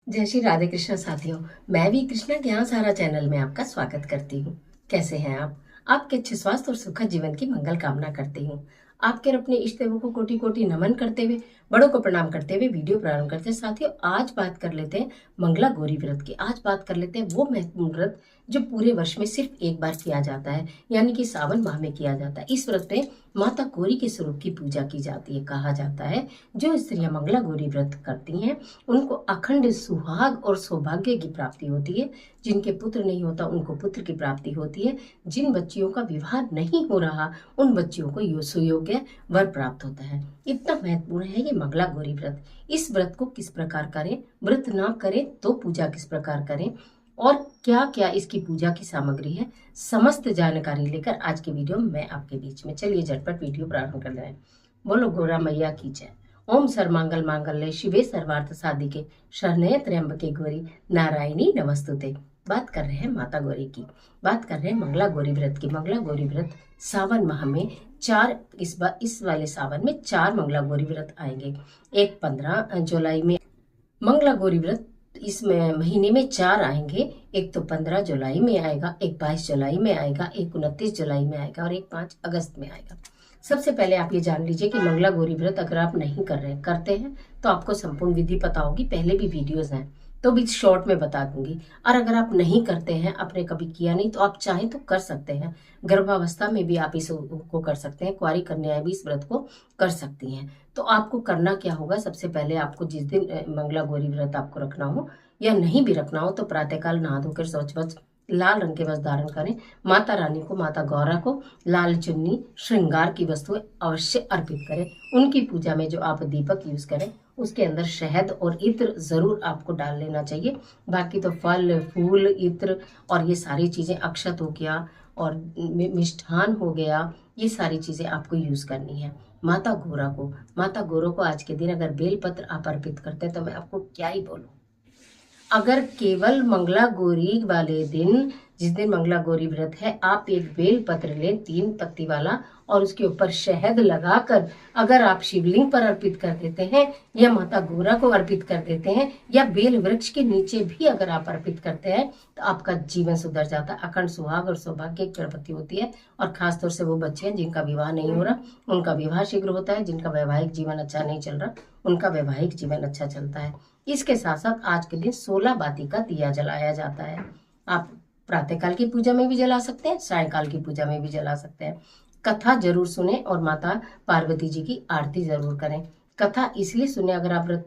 जय श्री राधे कृष्ण साथियों। मैं भी कृष्णा ज्ञान सारा चैनल में आपका स्वागत करती हूँ। कैसे हैं आप? आपके अच्छे स्वास्थ्य और सुखद जीवन की मंगल कामना करती हूँ। आपके और अपने इष्ट देवों को कोटि कोटि नमन करते हुए, बड़ों को प्रणाम करते हुए वीडियो प्रारंभ करते हैं। साथियों, आज बात कर लेते हैं मंगला गौरी व्रत की। आज बात कर लेते हैं वो महत्वपूर्ण व्रत जो पूरे वर्ष में सिर्फ एक बार किया जाता है, यानी कि सावन माह में किया जाता है। इस व्रत में माता गौरी के स्वरूप की पूजा की जाती है। कहा जाता है जो स्त्रियां मंगला गौरी व्रत करती हैं उनको अखंड सुहाग और सौभाग्य की प्राप्ति होती है। जिनके पुत्र नहीं होता उनको पुत्र की प्राप्ति होती है। जिन बच्चियों का विवाह नहीं हो रहा उन बच्चियों को सुयोग्य वर प्राप्त होता है। इतना महत्वपूर्ण है ये मंगला गौरी व्रत। इस व्रत को किस प्रकार करें, व्रत ना करें तो पूजा किस प्रकार करें और क्या क्या इसकी पूजा की सामग्री है, समस्त जानकारी लेकर आज की वीडियो में मैं आपके बीच में। चलिए झटपट वीडियो प्रारंभ कर रहे हैं। बोलो गौरा मैया की जय। ओम सर्वमंगल मांगल्ये शिवे सर्वार्थ साधिके शरण्ये त्र्यंबके गौरी नारायणी नमस्तुते। बात कर रहे हैं माता गौरी की, बात कर रहे हैं मंगला गौरी व्रत की। मंगला गौरी व्रत सावन माह में इस वाले सावन में 4 मंगला गौरी व्रत आएंगे। एक 15 जुलाई में मंगला गौरी व्रत इस महीने में 4 आएंगे। एक तो 15 जुलाई में आएगा, एक 22 जुलाई में आएगा, एक 29 जुलाई में आएगा और एक 5 अगस्त में आएगा। सबसे पहले आप ये जान लीजिए कि मंगला गौरी व्रत अगर आप नहीं कर रहे करते हैं तो आपको संपूर्ण विधि पता होगी, पहले भी वीडियोस हैं तो भी शॉर्ट में बता दूंगी। और अगर आप नहीं करते हैं, आपने कभी किया नहीं, तो आप चाहें तो कर सकते हैं। गर्भावस्था में भी आप इसको कर सकते हैं, कुंवारी कन्याएं भी इस व्रत को कर सकती हैं। तो आपको करना क्या होगा, सबसे पहले आपको जिस दिन मंगला गौरी व्रत आपको रखना हो या नहीं भी रखना हो तो प्रातःकाल नहा धोकर शौच वच लाल रंग के वस्त्र धारण करें। माता रानी को, माता गौरा को लाल चुन्नी श्रृंगार की वस्तुएं अवश्य अर्पित करें। उनकी पूजा में जो आप दीपक यूज करें उसके अंदर शहद और इत्र जरूर आपको डाल लेना चाहिए। बाकी तो फल फूल इत्र और ये सारी चीजें, अक्षत हो गया और मिष्ठान हो गया, ये सारी चीजें आपको यूज करनी है। माता गौरा को आज के दिन अगर बेलपत्र आप अर्पित करते हैं तो मैं आपको क्या ही बोलूं। अगर केवल मंगला गौरी वाले दिन, जिस दिन मंगला गौरी व्रत है, आप एक बेल पत्र लें 3 पत्ती वाला और उसके ऊपर शहद लगाकर अगर आप शिवलिंग पर अर्पित कर देते हैं या माता गौरा को अर्पित कर देते हैं या बेल वृक्ष के नीचे भी अगर आप अर्पित करते हैं तो आपका जीवन सुधर जाता है। अखंड सुहाग और सौभाग्य की प्राप्ति होती है। और खासतौर से वो बच्चे हैं जिनका विवाह नहीं हो रहा उनका विवाह शीघ्र होता है। जिनका वैवाहिक जीवन अच्छा नहीं चल रहा उनका वैवाहिक जीवन अच्छा चलता है। इसके साथ साथ आज के दिन 16 बाती का दिया जलाया जाता है। आप प्रातःकाल की पूजा में भी जला सकते हैं, सायंकाल की पूजा में भी जला सकते हैं। कथा जरूर सुने और माता पार्वती जी की आरती जरूर करें। कथा इसलिए सुने, अगर आप व्रत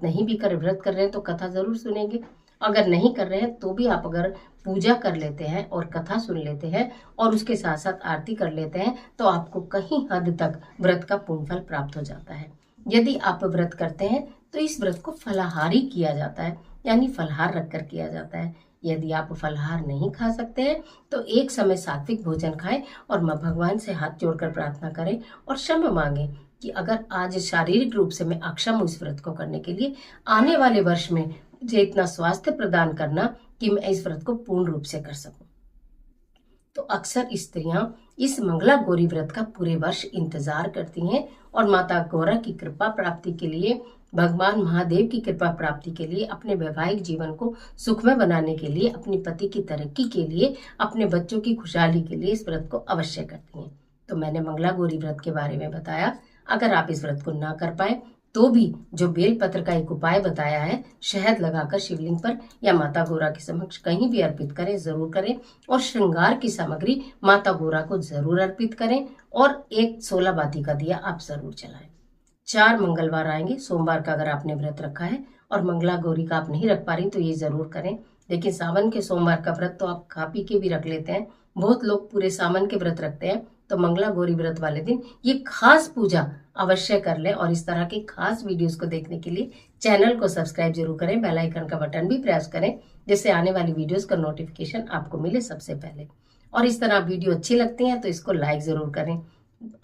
कर रहे हैं तो कथा जरूर सुनेंगे। अगर नहीं कर रहे हैं तो भी आप अगर पूजा कर लेते हैं और कथा सुन लेते हैं और उसके साथ साथ आरती कर लेते हैं तो आपको कहीं हद तक व्रत का पूर्ण फल प्राप्त हो जाता है। यदि आप व्रत करते हैं तो इस व्रत को फलाहारी किया जाता है, यानी फलहार रखकर किया जाता है। यदि आप फलहार नहीं खा सकते हैं तो एक समय सात्विक भोजन खाएं और मां भगवान से हाथ जोड़कर प्रार्थना करें और क्षमा मांगे कि अगर आज शारीरिक रूप से मैं अक्षम हूं इस व्रत को करने के लिए, आने वाले वर्ष में मुझे इतना स्वास्थ्य प्रदान करना कि मैं इस व्रत को पूर्ण रूप से कर सकूं। तो अक्सर स्त्रियां इस मंगला गौरी व्रत का पूरे वर्ष इंतजार करती हैं और माता गौरा की कृपा प्राप्ति के लिए, भगवान महादेव की कृपा प्राप्ति के लिए, अपने वैवाहिक जीवन को सुखमय बनाने के लिए, अपने पति की तरक्की के लिए, अपने बच्चों की खुशहाली के लिए इस व्रत को अवश्य करती हैं। तो मैंने मंगला गौरी व्रत के बारे में बताया। अगर आप इस व्रत को ना कर पाए तो भी जो बेल पत्र का एक उपाय बताया है, शहद लगाकर शिवलिंग पर या माता गौरा के समक्ष कहीं भी अर्पित करें, जरूर करें। और श्रृंगार की सामग्री माता गौरा को जरूर अर्पित करें और एक 16 बाती का दिया आप जरूर जलाएं। 4 मंगलवार आएंगे। सोमवार का अगर आपने व्रत रखा है और मंगला गौरी का आप नहीं रख पा रही तो ये जरूर करें। लेकिन सावन के सोमवार का व्रत तो आप खा पी के भी रख लेते हैं, बहुत लोग पूरे सावन के व्रत रखते हैं। तो मंगला गौरी व्रत वाले दिन ये खास पूजा अवश्य कर लें। और इस तरह के खास वीडियोस को देखने के लिए चैनल को सब्सक्राइब जरूर करें, बेल आइकन का बटन भी प्रेस करें जिससे आने वाली वीडियोस का नोटिफिकेशन आपको मिले सबसे पहले। और इस तरह वीडियो अच्छी लगती है तो इसको लाइक जरूर करें।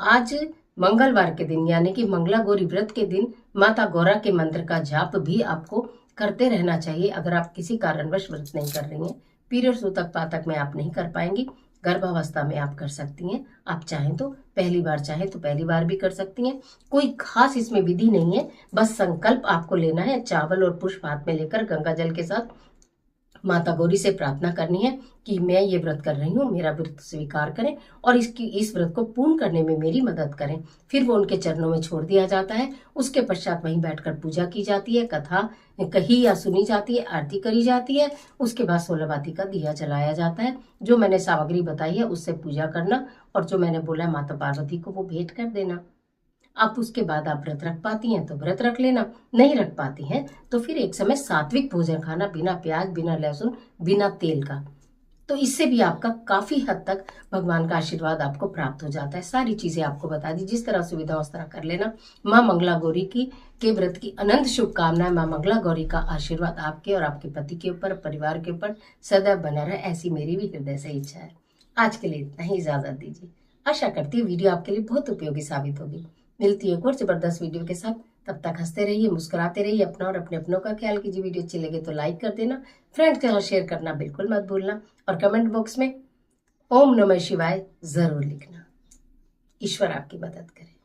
आज मंगलवार के दिन यानी कि मंगला गौरी व्रत के दिन माता गौरा के मंत्र का जाप भी आपको करते रहना चाहिए। अगर आप किसी कारणवश व्रत नहीं कर रही हैं, पीरियड्स तक पातक में आप नहीं कर पाएंगी गर्भावस्था में आप कर सकती हैं। आप चाहें तो पहली बार भी कर सकती हैं। कोई खास इसमें विधि नहीं है, बस संकल्प आपको लेना है। चावल और पुष्प हाथ में लेकर गंगा जल के साथ माता गौरी से प्रार्थना करनी है कि मैं ये व्रत कर रही हूँ, मेरा व्रत स्वीकार करें और इस व्रत को पूर्ण करने में मेरी मदद करें। फिर वो उनके चरणों में छोड़ दिया जाता है। उसके पश्चात वहीं बैठकर पूजा की जाती है, कथा कही या सुनी जाती है, आरती करी जाती है। उसके बाद 16 बाती का दिया जलाया जाता है। जो मैंने सामग्री बताई है उससे पूजा करना, और जो मैंने बोला है माता पार्वती को वो भेंट कर देना। आप उसके बाद आप व्रत रख पाती हैं तो व्रत रख लेना, नहीं रख पाती हैं तो फिर एक समय सात्विक भोजन खाना, बिना प्याज, बिना लहसुन, बिना तेल का। तो इससे भी आपका काफी हद तक भगवान का आशीर्वाद आपको प्राप्त हो जाता है। सारी चीजें आपको बता दी, जिस तरह सुविधा उस तरह कर लेना। माँ मंगला गौरी के व्रत की अनंत शुभकामनाएं। माँ मंगला गौरी का आशीर्वाद आपके और आपके पति के ऊपर, परिवार के ऊपर सदैव बना रहे, ऐसी मेरी भी हृदय से इच्छा है। आज के लिए इतना ही, इजाजत दीजिए। आशा करती हूँ वीडियो आपके लिए बहुत उपयोगी साबित होगी। मिलती है एक और जबरदस्त वीडियो के साथ। तब तक हंसते रहिए, मुस्कुराते रहिए, अपना और अपने अपनों का ख्याल कीजिए। वीडियो अच्छी लगे तो लाइक कर देना, फ्रेंड्स के साथ शेयर करना बिल्कुल मत भूलना, और कमेंट बॉक्स में ओम नमः शिवाय जरूर लिखना। ईश्वर आपकी मदद करे।